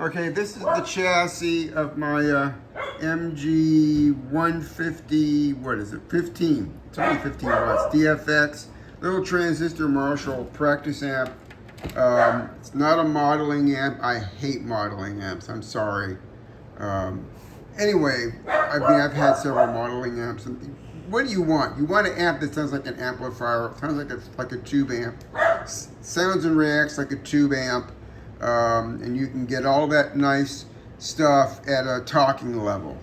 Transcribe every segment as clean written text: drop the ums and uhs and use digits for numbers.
Okay, this is the chassis of my MG15, what is it, 15. It's only 15 watts, DFX, little transistor Marshall practice amp. It's not a modeling amp. I hate modeling amps, I'm sorry. Anyway, I've had several modeling amps. And what do you want? You want an amp that sounds like an amplifier, sounds like a tube amp, sounds and reacts like a tube amp. And you can get all that nice stuff at a talking level.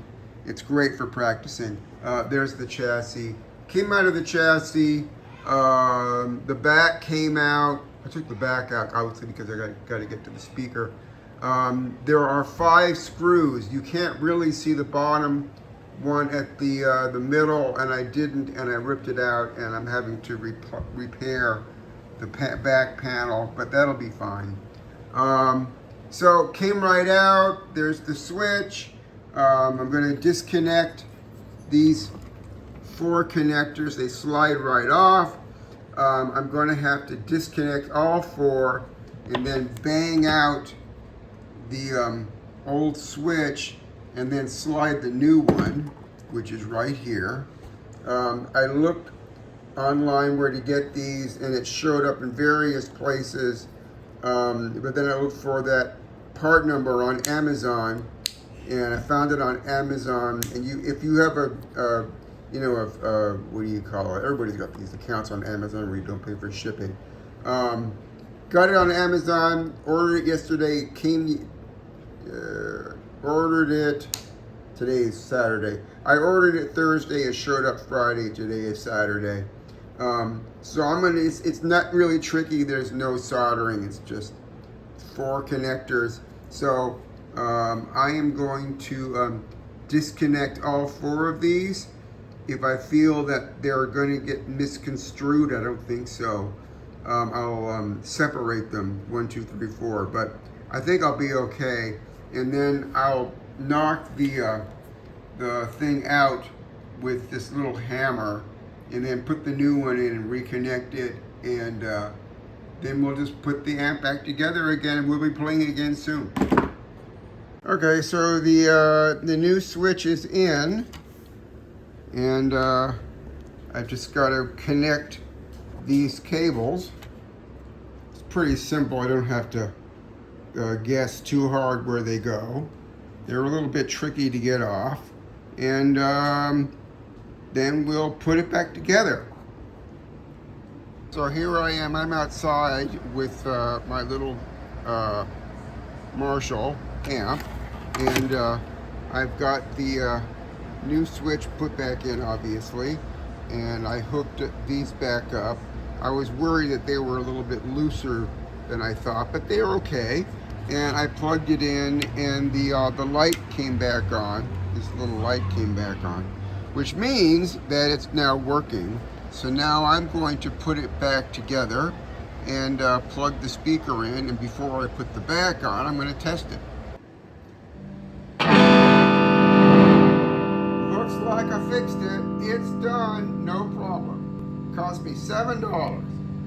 It's great for practicing. There's the chassis. Came out of the chassis. The back came out. I took the back out obviously because I got to get to the speaker. There are 5 screws. You can't really see the bottom one at the middle, and I didn't, and I ripped it out, and I'm having to repair the back panel, but that'll be fine. So came right out. There's the switch. I'm going to disconnect these 4 connectors. They slide right off. I'm going to have to disconnect all 4 and then bang out the old switch and then slide the new one, which is right here. I looked online where to get these, and it showed up in various places. But then I looked for that part number on Amazon, and I found it on Amazon. And if you have what do you call it? Everybody's got these accounts on Amazon where you don't pay for shipping. Got it on Amazon. Ordered it yesterday. Ordered it. Today is Saturday. I ordered it Thursday. It showed up Friday. Today is Saturday. So it's not really tricky. There's no soldering. It's just 4 connectors. So I am going to disconnect all 4 of these. If I feel that they're going to get misconstrued, I don't think so. I'll separate them 1, 2, 3, 4. But I think I'll be okay. And then I'll knock the thing out with this little hammer, and then put the new one in and reconnect it, and then we'll just put the amp back together again, and we'll be playing again soon. Okay, so the new switch is in, and I've just got to connect these cables. It's pretty simple. I don't have to guess too hard where they go. They're a little bit tricky to get off, and then we'll put it back together. So here I am, I'm outside with my little Marshall amp, and I've got the new switch put back in, obviously, and I hooked these back up. I was worried that they were a little bit looser than I thought, but they're okay. And I plugged it in, and the light came back on. This little light came back on, which means that it's now working. So now I'm going to put it back together and plug the speaker in, and before I put the back on, I'm going to test it. Looks like I fixed it. It's done, no problem. Cost me $7.